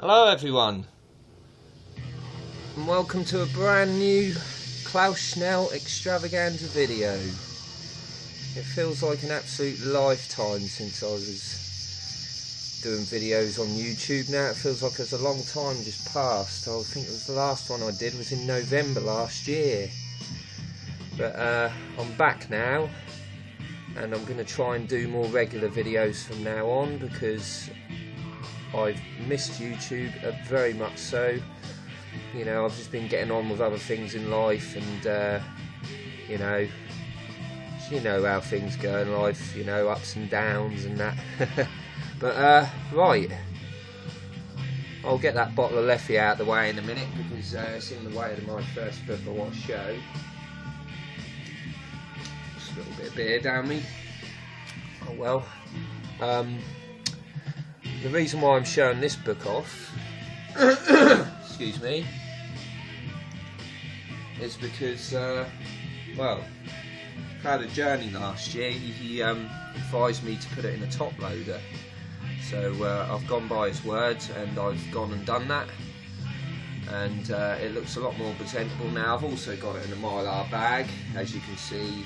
Hello everyone, and welcome to a brand new Klaus Schnell extravaganza video. It feels like an absolute lifetime since I was doing videos on YouTube now. It feels like it's a long time just passed. I think it was the last one I did was in November last year. But I'm back now, and I'm going to try and do more regular videos from now on because I've missed YouTube very much so. You know, I've just been getting on with other things in life, and you know how things go in life, you know, ups and downs and that. But right, I'll get that bottle of Leffy out of the way in a minute because it's in the way of my first book I want to show. Just a little bit of beer down me. Oh well. The reason why I'm showing this book off, excuse me, is because, well, Clouded Journey last year, he advised me to put it in a top loader. So I've gone by his words and I've gone and done that. And it looks a lot more presentable now. I've also got it in a Mylar bag, as you can see.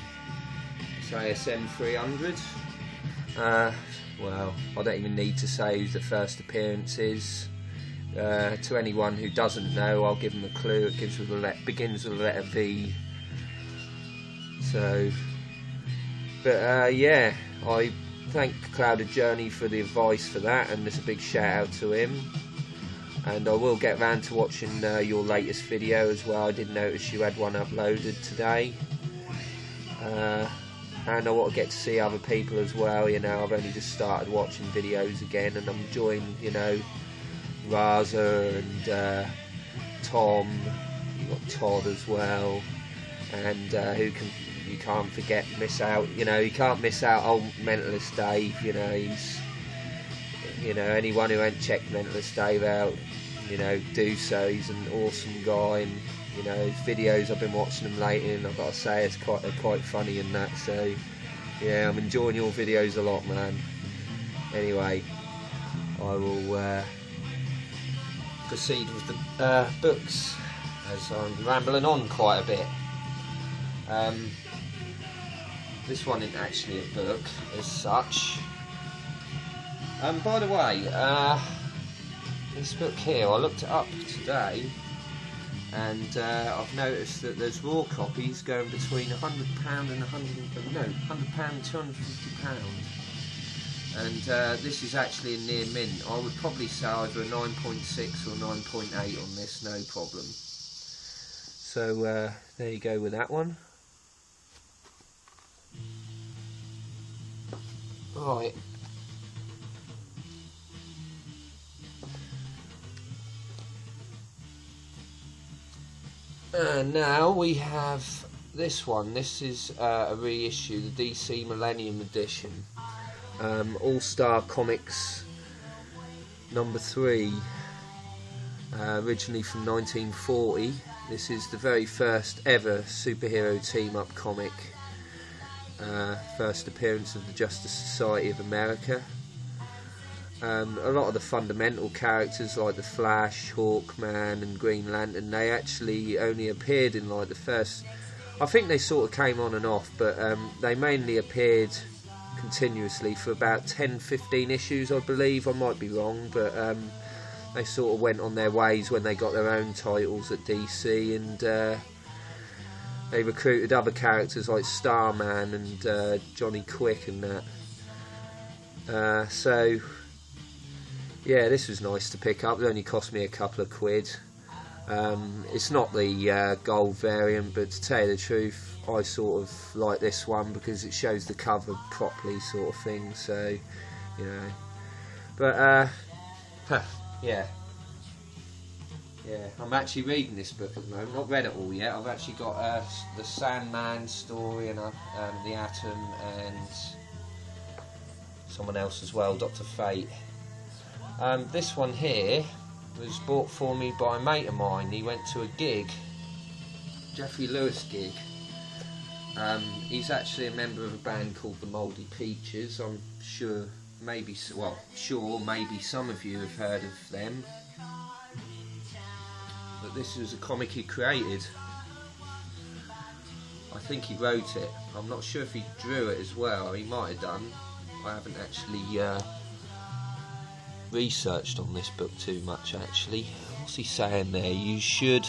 It's ASM 300. Well, I don't even need to say who the first appearance is. To anyone who doesn't know, I'll give them a clue. It begins with the letter V. So, but yeah, I thank Clouded Journey for the advice for that, and there's a big shout out to him. And I will get round to watching your latest video as well. I did notice you had one uploaded today. And I want to get to see other people as well. You know, I've only just started watching videos again, and I'm enjoying, you know, Raza and Tom. You've got Todd as well, and you can't miss out. You know, you can't miss out old Mentalist Dave. You know, he's, you know, anyone who ain't checked Mentalist Dave out, you know, do so. He's an awesome guy, and you know, his videos, I've been watching them lately, and I've got to say they're quite funny and that. So yeah, I'm enjoying your videos a lot, man. Anyway, I will proceed with the books, as I'm rambling on quite a bit. This one isn't actually a book as such. By the way, this book here, I looked it up today, and I've noticed that there's raw copies going between £100 and £250. And this is actually a near mint. I would probably say either a 9.6 or 9.8 on this, no problem. So there you go with that one. Right. And now we have this one. This is a reissue, the DC Millennium Edition. All-Star Comics number 3. Originally from 1940. This is the very first ever superhero team-up comic. First appearance of the Justice Society of America. A lot of the fundamental characters like the Flash, Hawkman and Green Lantern, they actually only appeared in like the first, I think they sort of came on and off, but they mainly appeared continuously for about 10-15 issues, I believe. I might be wrong, but they sort of went on their ways when they got their own titles at DC, and they recruited other characters like Starman and Johnny Quick and that. So yeah, this was nice to pick up. It only cost me a couple of quid. It's not the gold variant, but to tell you the truth, I sort of like this one because it shows the cover properly, sort of thing. So, you know, but yeah, I'm actually reading this book at the moment. Not read it all yet. I've actually got the Sandman story and the Atom and someone else as well, Dr. Fate. This one here was bought for me by a mate of mine. He went to a gig, Jeffrey Lewis gig. He's actually a member of a band called the Mouldy Peaches. I'm sure maybe, well, sure, maybe some of you have heard of them, but this was a comic he created. I think he wrote it. I'm not sure if he drew it as well. He might have done. I haven't actually researched on this book too much, actually. What's he saying there? You should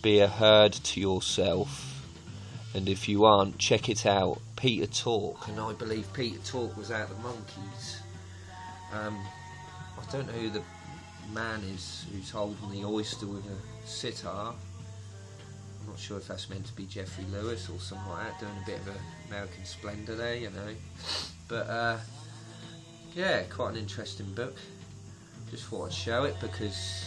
be a herd to yourself, and if you aren't, check it out. Peter Tork, and I believe Peter Tork was out of the Monkees. I don't know who the man is who's holding the oyster with a sitar. I'm not sure if that's meant to be Jeffrey Lewis or something like that, doing a bit of American Splendor there, you know. But yeah, quite an interesting book. Just thought I'd show it because,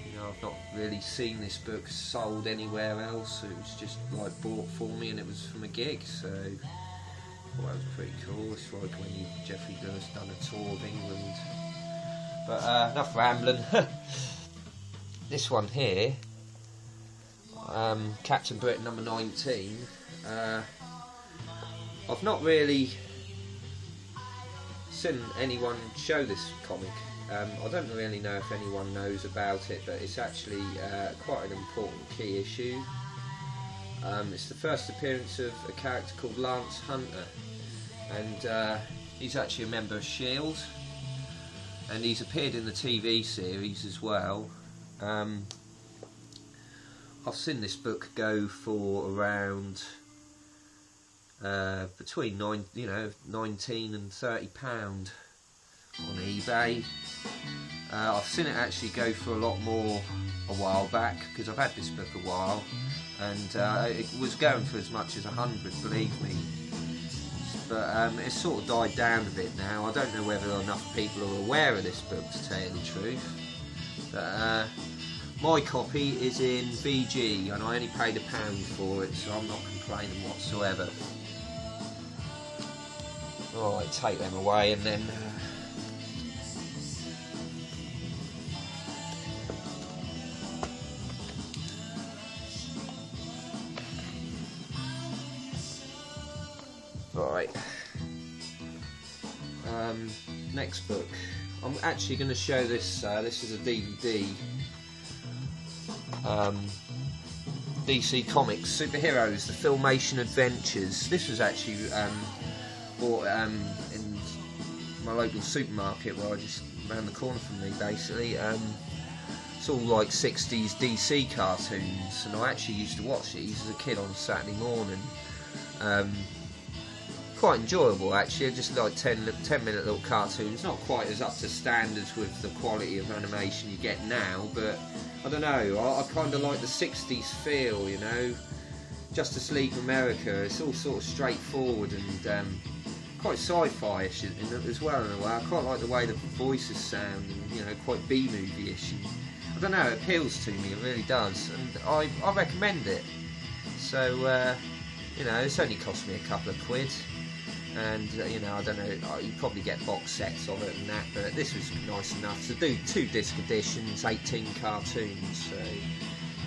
you know, I've not really seen this book sold anywhere else. It was just like bought for me, and it was from a gig, so I thought that was pretty cool. It's like when Jeffrey Lewis done a tour of England. But enough rambling. This one here, Captain Britain number 19. I've not really seen anyone show this comic. I don't really know if anyone knows about it, but it's actually quite an important key issue. It's the first appearance of a character called Lance Hunter, and he's actually a member of S.H.I.E.L.D. and he's appeared in the TV series as well. I've seen this book go for around between 19 and £30 on eBay. I've seen it actually go for a lot more a while back, because I've had this book a while, and it was going for as much as 100, believe me. But it's sort of died down a bit now. I don't know whether enough people are aware of this book, to tell you the truth. But my copy is in VG, and I only paid £1 for it, so I'm not complaining whatsoever. Alright, take them away, and then right. Next book. I'm actually going to show this. This is a DVD. DC Comics Superheroes: The Filmation Adventures. This was actually bought in my local supermarket, where I just round the corner from me, basically. It's all like 60s DC cartoons, and I actually used to watch these as a kid on a Saturday morning. Quite enjoyable, actually. Just like 10-minute little cartoons, not quite as up to standards with the quality of animation you get now, but I don't know, I kind of like the 60s feel, you know. Justice League America, it's all sort of straightforward and quite sci-fi-ish as well in a way. I quite like the way the voices sound, and, you know, quite B-movie-ish. And I don't know, it appeals to me, it really does, and I recommend it. So, you know, it's only cost me a couple of quid. And you know, I don't know, you probably get box sets of it and that, but this was nice enough to do 2-disc editions, 18 cartoons. So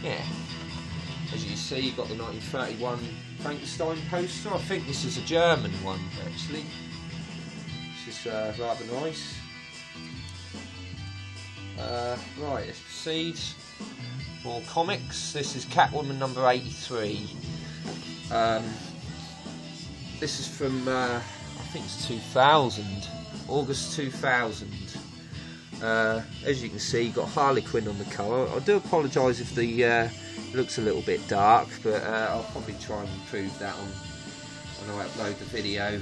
yeah, as you see, you've got the 1931 Frankenstein poster. I think this is a German one, actually. This is rather nice. Right, let's proceed. More comics. This is Catwoman number 83. This is from, I think it's 2000, August 2000. As you can see, you've got Harley Quinn on the cover. I do apologise if the looks a little bit dark, but I'll probably try and improve that when I upload the video.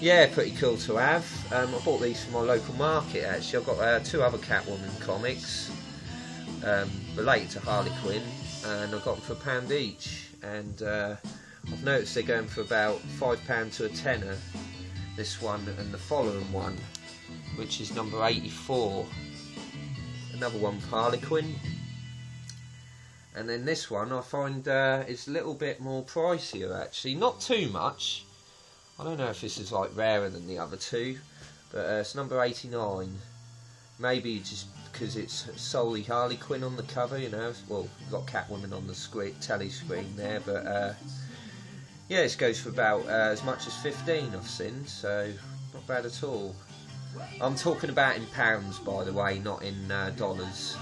Yeah, pretty cool to have. I bought these from my local market, actually. I've got 2 other Catwoman comics related to Harley Quinn, and I got them for £1 each. And I've noticed they're going for about £5 to a tenner, this one and the following one, which is number 84. Another one for Harley Quinn. And then this one I find is a little bit more pricier, actually. Not too much. I don't know if this is like rarer than the other two, but it's number 89. Maybe just because it's solely Harley Quinn on the cover, you know. Well, you've got Catwoman on the telly screen there, but Yeah, this goes for about as much as 15 I've seen, so not bad at all. I'm talking about in pounds, by the way, not in dollars.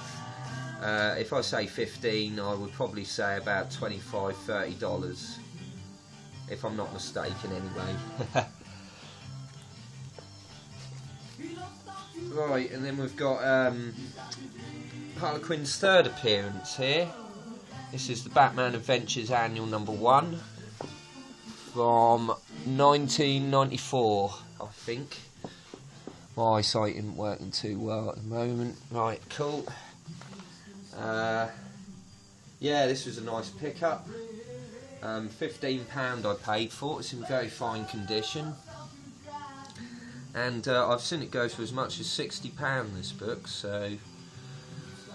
If I say 15, I would probably say about $25–30, if I'm not mistaken anyway. Right, and then we've got Harlequin's third appearance here. This is the Batman Adventures Annual #1 from 1994, I think. My eyesight isn't working too well at the moment. Right, cool. Yeah, this was a nice pickup. £15 I paid for it. It's in very fine condition. And I've seen it go for as much as £60, this book, so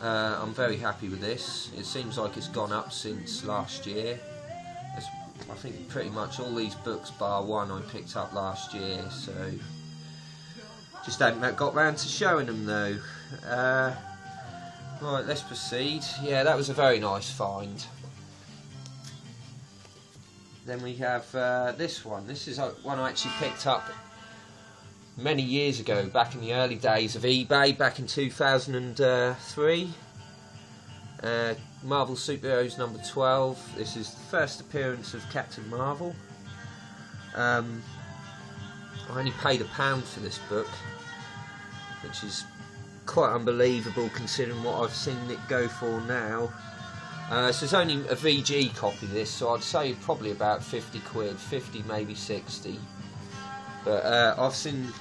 I'm very happy with this. It seems like it's gone up since last year. I think pretty much all these books, bar one, I picked up last year, so just haven't got round to showing them though. Right, let's proceed. Yeah, that was a very nice find. Then we have this one. This is one I actually picked up many years ago, back in the early days of eBay, back in 2003. Marvel Superheroes #12. This is the first appearance of Captain Marvel. I only paid £1 for this book, which is quite unbelievable considering what I've seen it go for now. So it's only a VG copy of this, so I'd say probably about £50, 50 maybe 60. But I've seen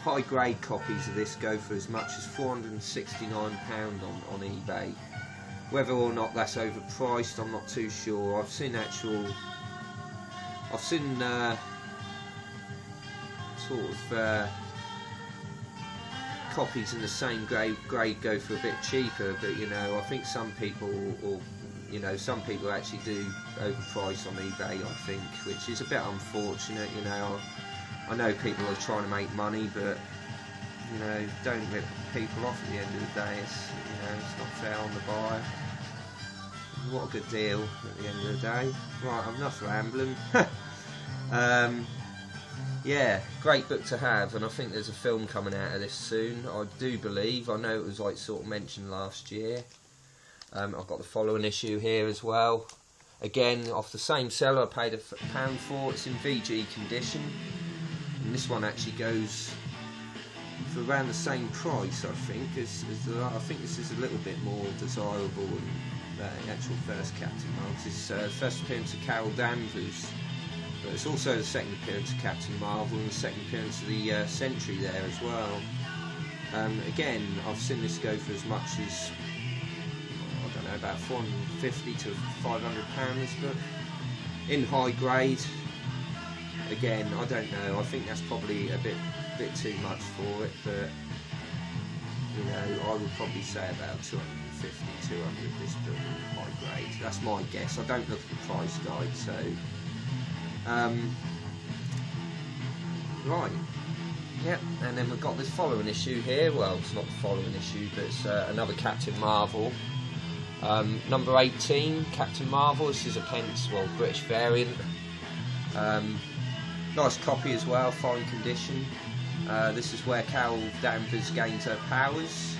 high grade copies of this go for as much as £469 on eBay. Whether or not that's overpriced, I'm not too sure. I've seen sort of copies in the same grade go for a bit cheaper, but you know, I think some people, or you know, some people actually do overprice on eBay, I think, which is a bit unfortunate. You know, I know people are trying to make money, but you know, don't rip people off at the end of the day. It's, you know, it's not fair on the buyer. What a good deal at the end of the day. Right, I'm enough rambling. Yeah, great book to have, and I think there's a film coming out of this soon, I do believe. I know it was like sort of mentioned last year. I've got the following issue here as well. Again, off the same seller, I paid £1 for. It's in VG condition, and this one actually goes for around the same price, I think. I think this is a little bit more desirable than the actual first Captain Marvel. It's first appearance of Carol Danvers. But it's also the second appearance of Captain Marvel and the second appearance of the Sentry there as well. Again, I've seen this go for as much as, I don't know, about £450 to £500 this book. In high grade. Again, I don't know, I think that's probably a bit too much for it, but you know, I would probably say about 250, 200 this book in high grade. That's my guess. I don't look at the price guide, so right, yep, and then we've got this following issue here. Well, it's not the following issue, but it's another Captain Marvel, number 18, Captain Marvel. This is a British variant. Nice copy as well, fine condition. This is where Carol Danvers gains her powers.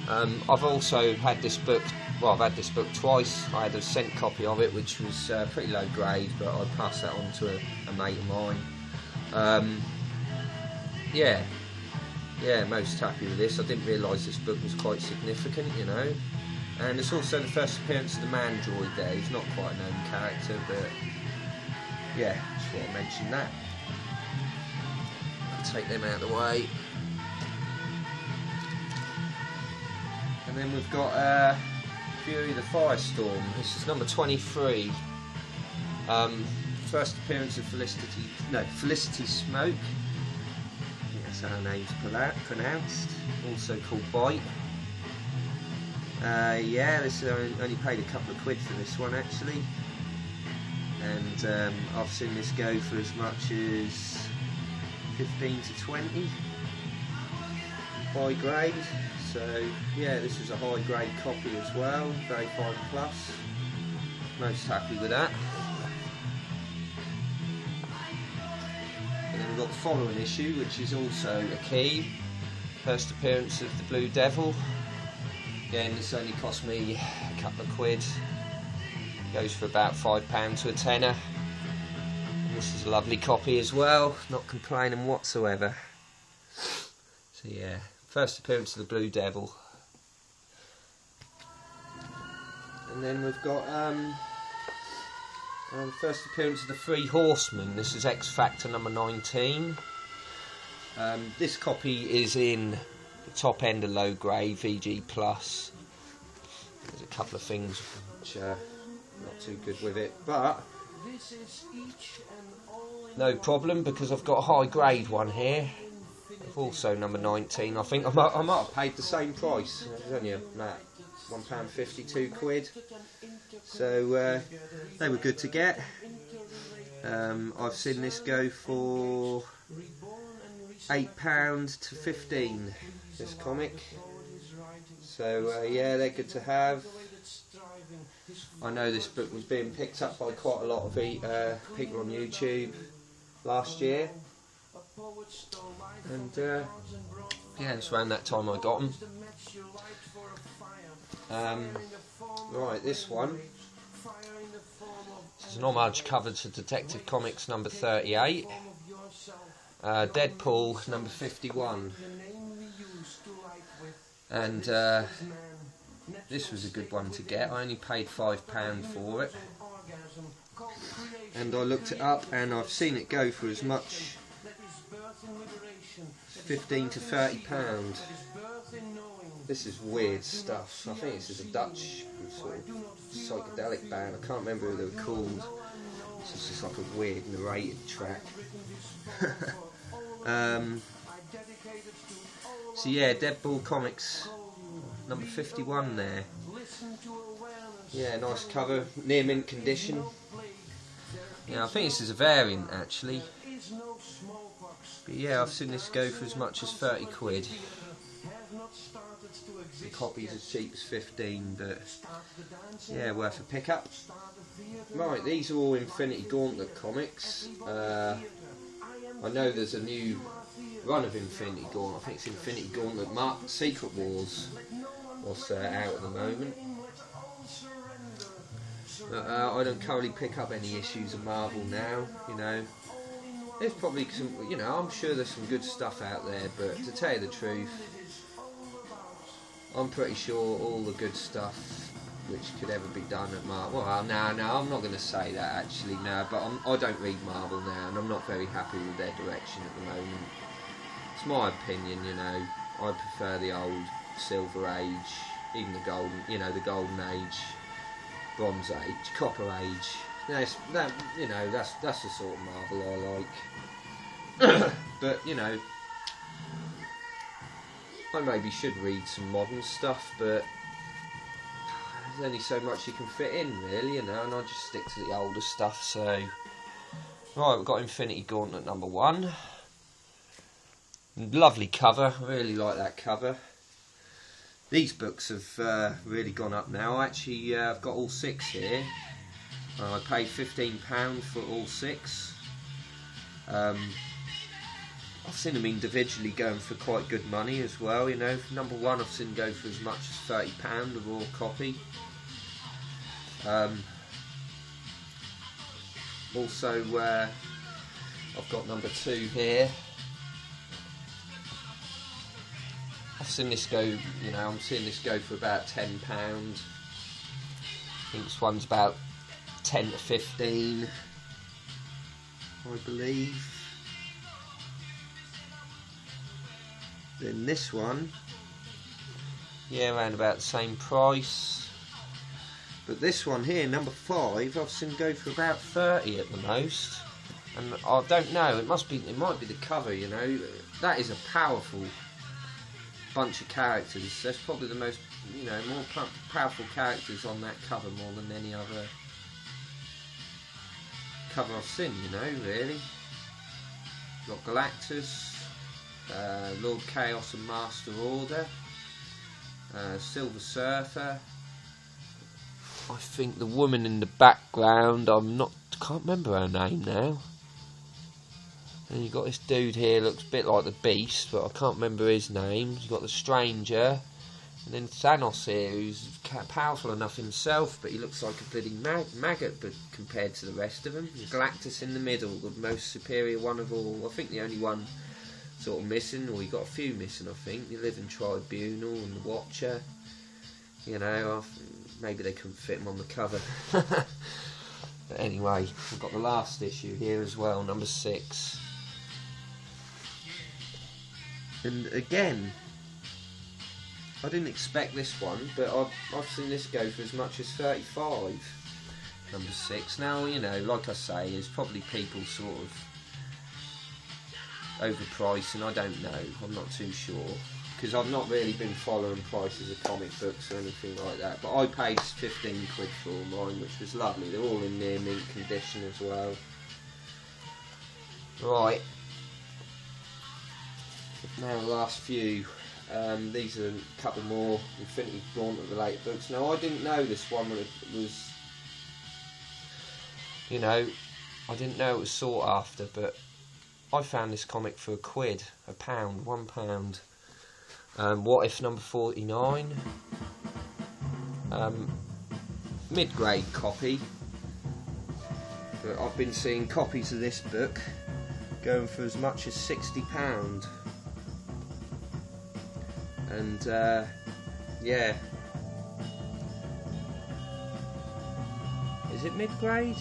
I've also had this book. Well, I've had this book twice. I had a cent copy of it, which was pretty low grade, but I passed that on to a mate of mine. Yeah, most happy with this. I didn't realise this book was quite significant, you know. And it's also the first appearance of the Man-Droid there. He's not quite a known character, but yeah, just thought I'd mention that. I'll take them out of the way. And then we've got Fury the Firestorm. This is number 23. First appearance of Felicity Smoke. I think that's how her name's pronounced. Also called Bite. Yeah, this only paid a couple of quid for this one actually. And I've seen this go for as much as 15 to 20 high grade. So yeah, this is a high grade copy as well, very fine plus. Most happy with that. got the following issue, which is also a key. First appearance of the Blue Devil. Again, this only cost me a couple of quid. Goes for about £5 to a tenner. And this is a lovely copy as well, not complaining whatsoever. So yeah, first appearance of the Blue Devil. And then we've got first appearance of the Three Horsemen. This is X Factor number 19. This copy is in the top end of low grade, VG+. There's a couple of things which are not too good with it, but no problem, because I've got a high grade one here, also number 19. I think I might have paid the same price. It was only about £1.50, 2 quid. So they were good to get. I've seen this go for £8 to 15. This comic. So yeah, they're good to have. I know this book was being picked up by quite a lot of people on YouTube last year, and yeah, it's around that time I got them. Right, this one. This is an homage cover to Detective Comics number 38. Deadpool number 51. And this was a good one to get. I only paid £5 for it. And I looked it up, and I've seen it go for as much as £15 to £30. This is weird stuff. I think this is a Dutch sort of psychedelic band. I can't remember who they were called. This is just like a weird narrated track. So yeah, Deadpool Comics number 51 there. Yeah, nice cover, near mint condition. Yeah, I think this is a variant actually. But yeah, I've seen this go for as much as 30 quid. The copy's as cheap as 15, but yeah, worth a pickup. Right, these are all Infinity Gauntlet comics. I know there's a new run of Infinity Gauntlet. I think it's Infinity Gauntlet Secret Wars what's out at the moment. But I don't currently pick up any issues of Marvel now, you know. There's probably some, you know, I'm sure there's some good stuff out there, but to tell you the truth, I'm pretty sure all the good stuff which could ever be done at Marvel. Well, no, I'm not going to say that actually, no, but I don't read Marvel now, and I'm not very happy with their direction at the moment. It's my opinion, you know. I prefer the old Silver Age, even the golden, you know, the Golden Age, Bronze Age, Copper Age. That's the sort of Marvel I like. But you know, I maybe should read some modern stuff, but there's only so much you can fit in, really, you know, and I'll just stick to the older stuff. So, right, we've got Infinity Gauntlet number 1. Lovely cover, I really like that cover. These books have really gone up now. Actually, I've got all 6 here. I paid £15 for all 6. I've seen them individually going for quite good money as well, you know. For number 1 I've seen go for as much as £30 a raw copy. Also, I've got number 2 here. I've seen this go, you know, I'm seeing this go for about £10. I think this one's about 10 to 15, I believe. Then this one, yeah, around about the same price. But this one here, number 5, I've seen go for about 30 at the most. And I don't know, it might be the cover, you know. That is a powerful bunch of characters. That's probably the most, you know, more powerful characters on that cover more than any other cover I've seen, you know, really. Got Galactus, Lord Chaos and Master Order, Silver Surfer. I think the woman in the background, can't remember her name now. And you've got this dude here, looks a bit like the Beast, but I can't remember his name. You've got the Stranger, and then Thanos here, who's powerful enough himself, but he looks like a bloody maggot but compared to the rest of them. Galactus in the middle, the most superior one of all. I think the only one sort of missing, or you got a few missing, I think. The Living Tribunal and the Watcher. You know, maybe they couldn't fit him on the cover. But anyway, we've got the last issue here as well, number 6. And again, I didn't expect this one, but I've seen this go for as much as 35. Number 6. Now, you know, like I say, there's probably people sort of overpriced, and I don't know. I'm not too sure, because I've not really been following prices of comic books or anything like that. But I paid 15 quid for mine, which was lovely. They're all in near mint condition as well. Right. Now the last few. These are a couple more Infinity Gauntlet related books. Now I didn't know this one was, you know, I didn't know it was sought after, but I found this comic for £1, £1. What If number 49? Mid-grade copy, but I've been seeing copies of this book going for as much as £60. And yeah, is it mid-grade?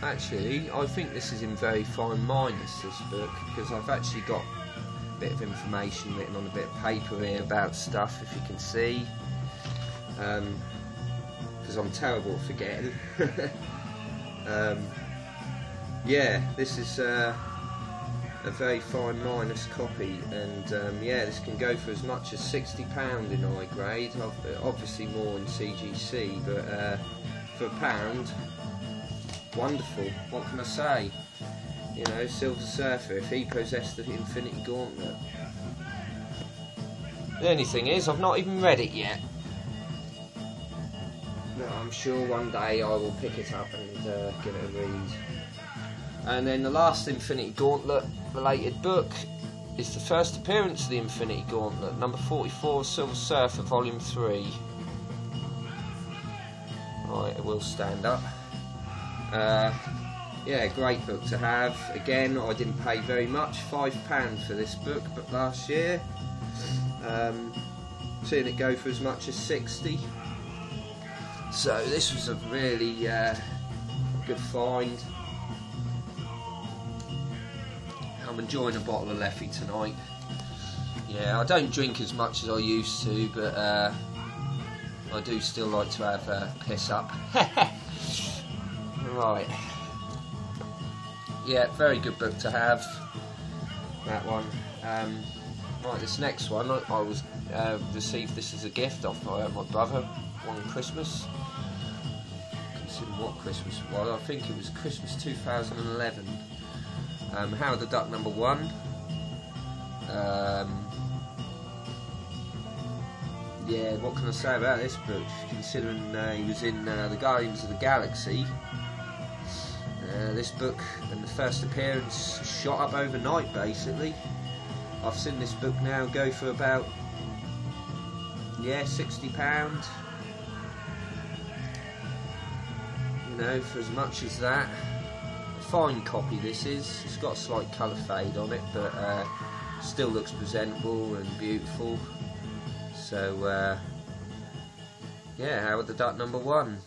Actually, I think this is in very fine minus, this book, because I've actually got a bit of information written on a bit of paper here about stuff, if you can see, because I'm terrible at forgetting. Yeah, this is a very fine minus copy, and yeah, this can go for as much as £60 in high grade, obviously more in CGC, but for £1, wonderful. What can I say? You know, Silver Surfer, if he possessed the Infinity Gauntlet. The only thing is, I've not even read it yet. No, I'm sure one day I will pick it up and give it a read. And then the last Infinity Gauntlet related book is the first appearance of the Infinity Gauntlet, number 44 of Silver Surfer, volume 3. Right, it will stand up. Yeah, great book to have. Again, I didn't pay very much, £5 for this book, but last year, seeing it go for as much as 60. So this was a really good find. I'm enjoying a bottle of Leffy tonight. Yeah, I don't drink as much as I used to, but I do still like to have a piss up. Right. Yeah, very good book to have, that one. Right, this next one, I was received this as a gift off my brother one Christmas. Consider what Christmas it was. I think it was Christmas 2011. Howard the Duck number 1. Yeah, what can I say about this book? Considering he was in the Guardians of the Galaxy. This book and the first appearance shot up overnight, basically. I've seen this book now go for about, yeah, £60. You know, for as much as that. A fine copy this is. It's got a slight colour fade on it, but still looks presentable and beautiful. So, yeah, Howard the Duck number 1.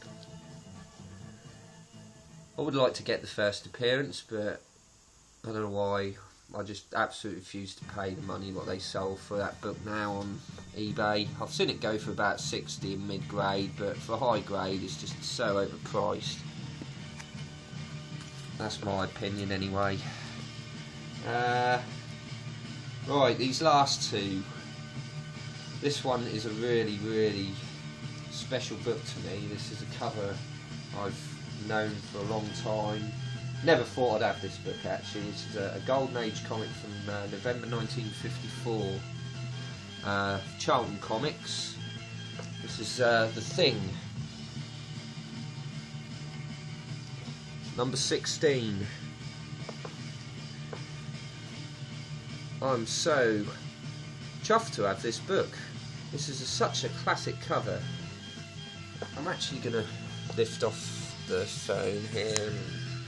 I would like to get the first appearance, but I don't know why. I just absolutely refuse to pay the money what they sold for that book now on eBay. I've seen it go for about 60 in mid-grade, but for high grade it's just so overpriced. That's my opinion anyway. Right, these last two. This one is a really, really special book to me. This is a cover I've known for a long time. Never thought I'd have this book actually. This is a Golden Age comic from November 1954. Charlton Comics. This is The Thing. Number 16. I'm so chuffed to have this book. This is such a classic cover. I'm actually going to lift off the phone here and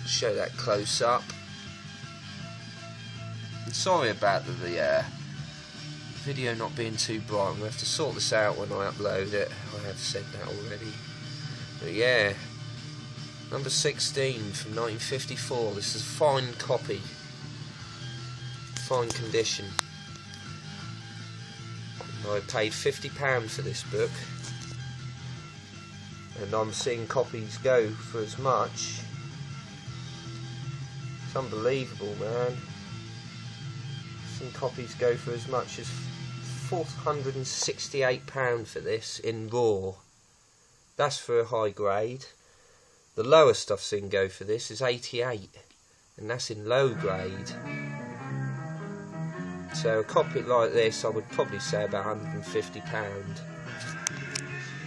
show that close up. I'm sorry about the video not being too bright. I'm going to have to sort this out when I upload it. I have said that already. But yeah, number 16 from 1954. This is a fine copy. Fine condition. I paid £50 for this book, and I'm seeing copies go for as much. It's unbelievable, man. Some copies go for as much as £468 for this in raw. That's for a high grade. The lowest I've seen go for this is 88, and that's in low grade. So a copy like this, I would probably say about £150.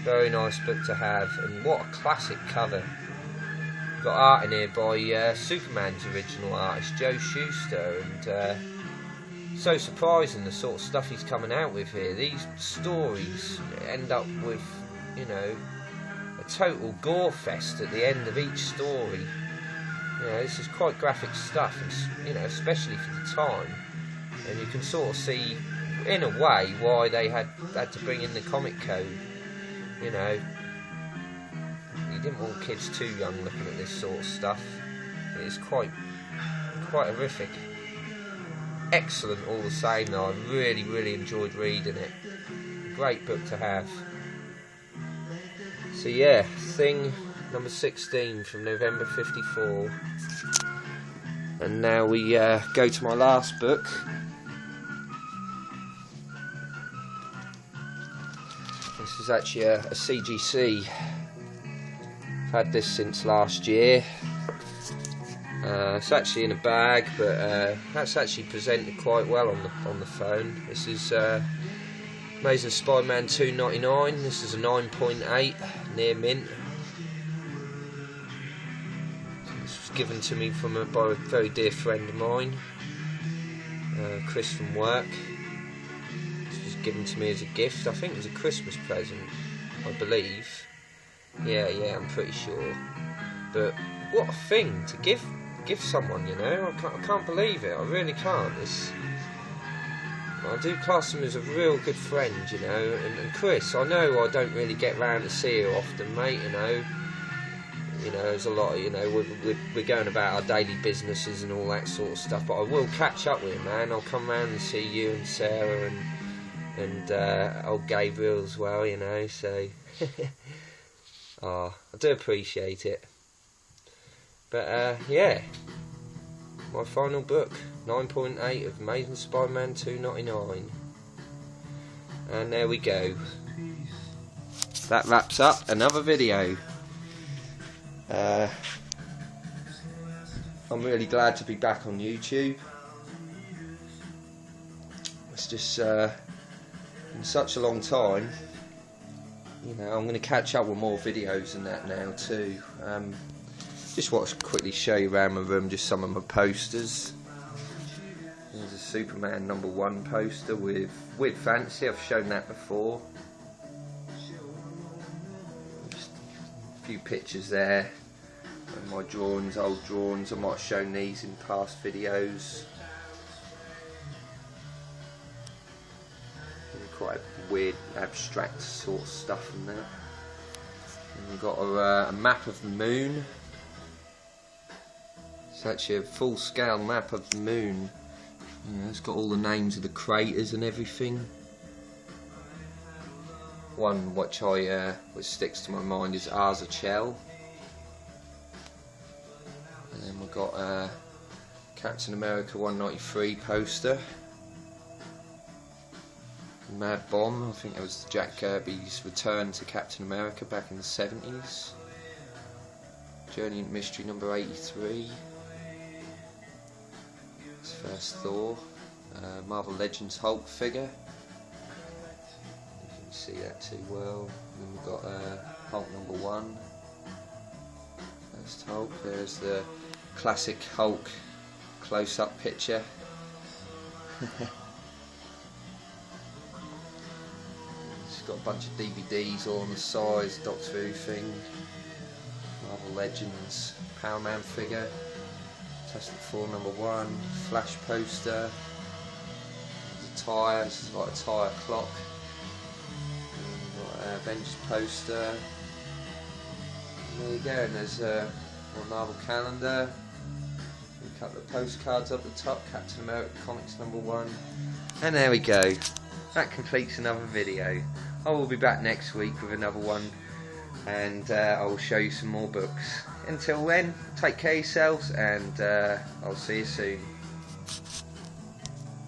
Very nice book to have, and what a classic cover. We've got art in here by Superman's original artist, Joe Shuster, and so surprising the sort of stuff he's coming out with here. These stories end up with, you know, a total gore fest at the end of each story. You know, this is quite graphic stuff, and, you know, especially for the time. And you can sort of see, in a way, why they had to bring in the comic code. You know, you didn't want kids too young looking at this sort of stuff. It's quite horrific. Excellent all the same though. I really enjoyed reading it. Great book to have. So yeah, Thing number 16 from November 54. And now we go to my last book. This is actually a CGC. I've had this since last year. It's actually in a bag, but that's actually presented quite well on the phone. This is Amazing Spider-Man 299. This is a 9.8 near mint. This was given to me by a very dear friend of mine, Chris from work. Given to me as a gift. I think it was a Christmas present, I believe. Yeah, I'm pretty sure. But what a thing to give someone, you know. I can't believe it. I really can't. I do class him as a real good friend, you know. And Chris, I know I don't really get round to see you often, mate. You know, there's a lot of, you know, we're going about our daily businesses and all that sort of stuff. But I will catch up with you, man. I'll come round and see you and Sarah and old Gabriel as well, you know, so I do appreciate it. But yeah, my final book, 9.8 of Amazing Spider-Man 299. And there we go. That wraps up another video. I'm really glad to be back on YouTube. It's just in such a long time, you know. I'm going to catch up with more videos and that now too. Just want to quickly show you around my room just some of my posters. There's a Superman #1 poster with Weird Fantasy. I've shown that before. Just a few pictures there of my drawings, old drawings. I might have shown these in past videos. Quite weird, abstract sort of stuff in there. And we've got a map of the moon. It's actually a full-scale map of the moon. You know, it's got all the names of the craters and everything. One which which sticks to my mind is Arzachel. And then we've got a Captain America 193 poster. Mad Bomb, I think that was Jack Kirby's return to Captain America back in the 70s. Journey into Mystery number 83. His first Thor. Marvel Legends Hulk figure. You can see that too well. And then we've got Hulk #1. First Hulk. There's the classic Hulk close-up picture. It's got a bunch of DVDs all on the sides, Doctor Who thing, Marvel Legends, Power Man figure, Fantastic Four #1, Flash poster, the tyre, this is like a tyre clock, and Avengers poster. And there you go, and there's a Marvel calendar, a couple of postcards up the top, Captain America Comics #1, and there we go. That completes another video. I will be back next week with another one, and I will show you some more books. Until then, take care of yourselves, and I'll see you soon.